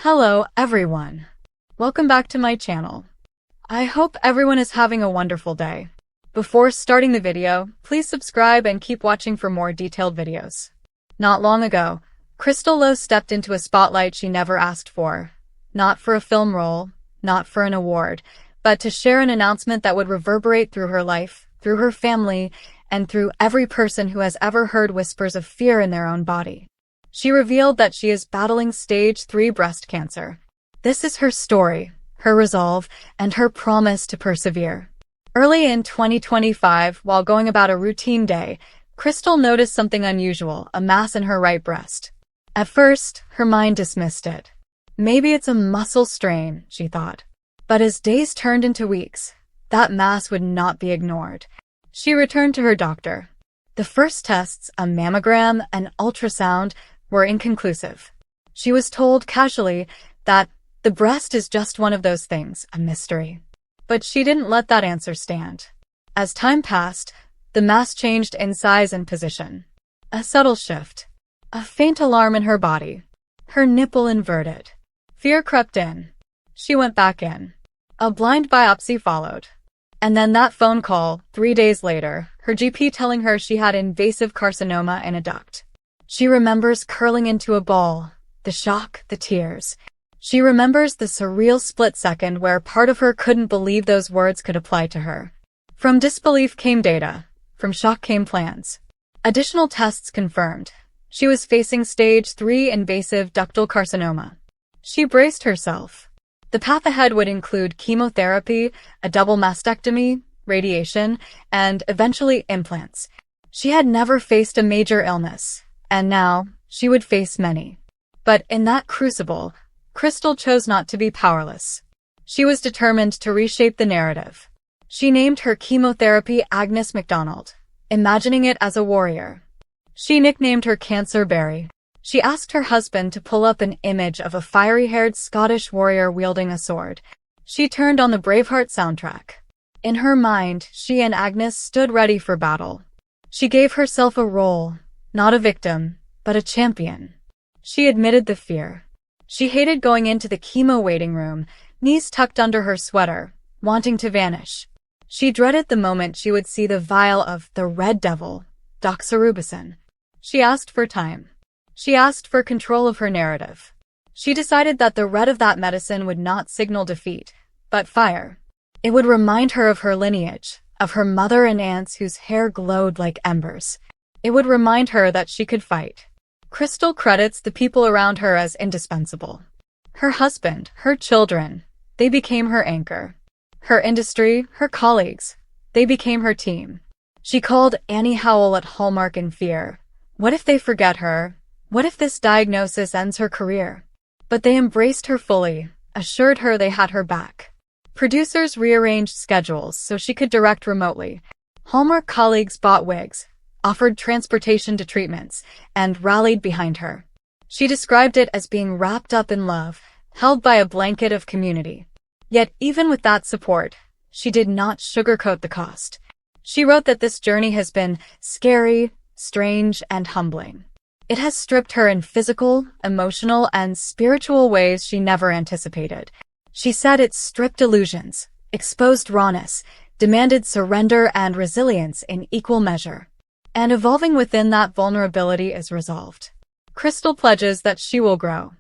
Hello, everyone. Welcome back to my channel. I hope everyone is having a wonderful day. Before starting the video, please subscribe and keep watching for more detailed videos. Not long ago, Crystal Lowe stepped into a spotlight she never asked for. Not for a film role, not for an award, but to share an announcement that would reverberate through her life, through her family, and through every person who has ever heard whispers of fear in their own body. She revealed that she is battling stage 3 breast cancer. This is her story, her resolve, and her promise to persevere. Early in 2025, while going about a routine day, Crystal noticed something unusual, a mass in her right breast. At first, her mind dismissed it. Maybe it's a muscle strain, she thought. But as days turned into weeks, that mass would not be ignored. She returned to her doctor. The first tests, a mammogram and ultrasound, were inconclusive. She was told casually that the breast is just one of those things, a mystery. But she didn't let that answer stand. As time passed, the mass changed in size and position. A subtle shift. A faint alarm in her body. Her nipple inverted. Fear crept in. She went back in. A blind biopsy followed. And then that phone call, 3 days later, her GP telling her she had invasive carcinoma in a duct. She remembers curling into a ball, the shock, the tears. She remembers the surreal split second where part of her couldn't believe those words could apply to her. From disbelief came data. From shock came plans. Additional tests confirmed. She was facing stage 3 invasive ductal carcinoma. She braced herself. The path ahead would include chemotherapy, a double mastectomy, radiation, and eventually implants. She had never faced a major illness. And now, she would face many. But in that crucible, Crystal chose not to be powerless. She was determined to reshape the narrative. She named her chemotherapy Agnes MacDonald, imagining it as a warrior. She nicknamed her Cancer Berry. She asked her husband to pull up an image of a fiery-haired Scottish warrior wielding a sword. She turned on the Braveheart soundtrack. In her mind, she and Agnes stood ready for battle. She gave herself a role. Not a victim, but a champion. She admitted the fear. She hated going into the chemo waiting room, knees tucked under her sweater, wanting to vanish. She dreaded the moment she would see the vial of the Red Devil, doxorubicin. She asked for time. She asked for control of her narrative. She decided that the red of that medicine would not signal defeat, but fire. It would remind her of her lineage, of her mother and aunts whose hair glowed like embers. It would remind her that she could fight. Crystal credits the people around her as indispensable. Her husband, her children, they became her anchor. Her industry, her colleagues, they became her team. She called Annie Howell at Hallmark in fear. What if they forget her? What if this diagnosis ends her career? But they embraced her fully, assured her they had her back. Producers rearranged schedules so she could direct remotely. Hallmark colleagues bought wigs, offered transportation to treatments, and rallied behind her. She described it as being wrapped up in love, held by a blanket of community. Yet even with that support, she did not sugarcoat the cost. She wrote that this journey has been scary, strange, and humbling. It has stripped her in physical, emotional, and spiritual ways she never anticipated. She said it stripped illusions, exposed rawness, demanded surrender and resilience in equal measure. And evolving within that vulnerability is resolved. Crystal pledges that she will grow.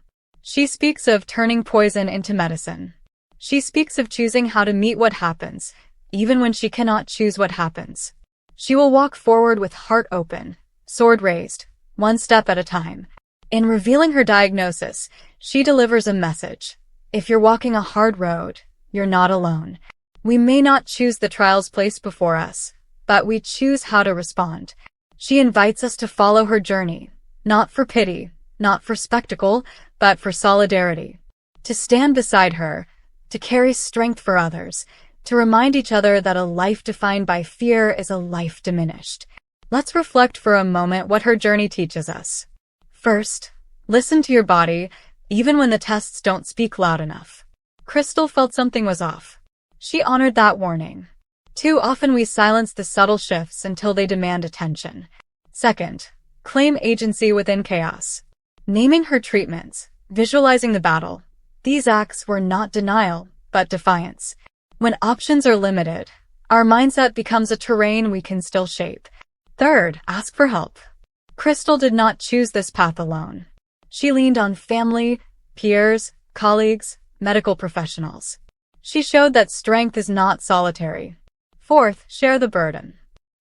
She speaks of turning poison into medicine. She speaks of choosing how to meet what happens, even when she cannot choose what happens. She will walk forward with heart open, sword raised, one step at a time. In revealing her diagnosis, she delivers a message. If you're walking a hard road, you're not alone. We may not choose the trials placed before us, but we choose how to respond. She invites us to follow her journey, not for pity, not for spectacle, but for solidarity. To stand beside her, to carry strength for others, to remind each other that a life defined by fear is a life diminished. Let's reflect for a moment what her journey teaches us. First, listen to your body, even when the tests don't speak loud enough. Crystal felt something was off. She honored that warning. Too often we silence the subtle shifts until they demand attention. Second, claim agency within chaos. Naming her treatments, visualizing the battle, These acts were not denial, but defiance. When options are limited, our mindset becomes a terrain we can still shape. Third, ask for help. Crystal did not choose this path alone. She leaned on family, peers, colleagues, medical professionals. She showed that strength is not solitary. Fourth, share the burden.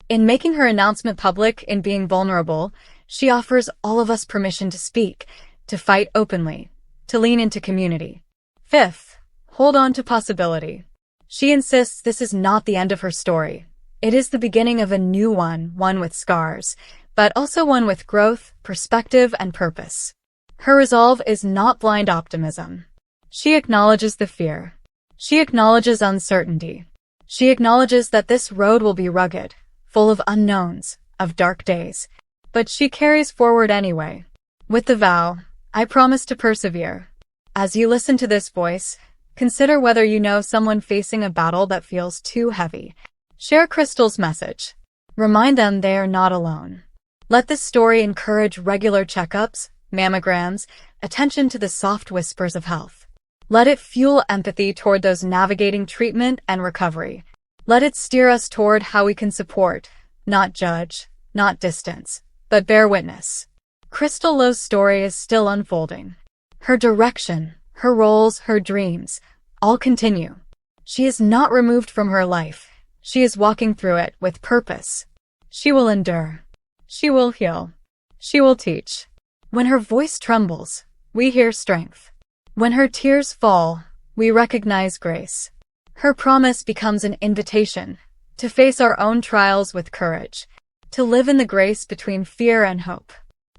In making her announcement public and being vulnerable, she offers all of us permission to speak, to fight openly, to lean into community. Fifth, hold on to possibility. She insists this is not the end of her story. It is the beginning of a new one with scars, but also one with growth, perspective, and purpose. Her resolve is not blind optimism. She acknowledges the fear. She acknowledges uncertainty. She acknowledges that this road will be rugged, full of unknowns, of dark days. But she carries forward anyway. With the vow, I promise to persevere. As you listen to this voice, consider whether you know someone facing a battle that feels too heavy. Share Crystal's message. Remind them they are not alone. Let this story encourage regular checkups, mammograms, attention to the soft whispers of health. Let it fuel empathy toward those navigating treatment and recovery. Let it steer us toward how we can support, not judge, not distance, but bear witness. Crystal Lowe's story is still unfolding. Her direction, her roles, her dreams, all continue. She is not removed from her life. She is walking through it with purpose. She will endure. She will heal. She will teach. When her voice trembles, we hear strength. When her tears fall, we recognize grace. Her promise becomes an invitation to face our own trials with courage, to live in the grace between fear and hope,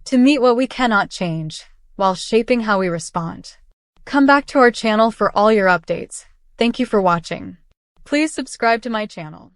to meet what we cannot change while shaping how we respond. Come back to our channel for all your updates. Thank you for watching. Please subscribe to my channel.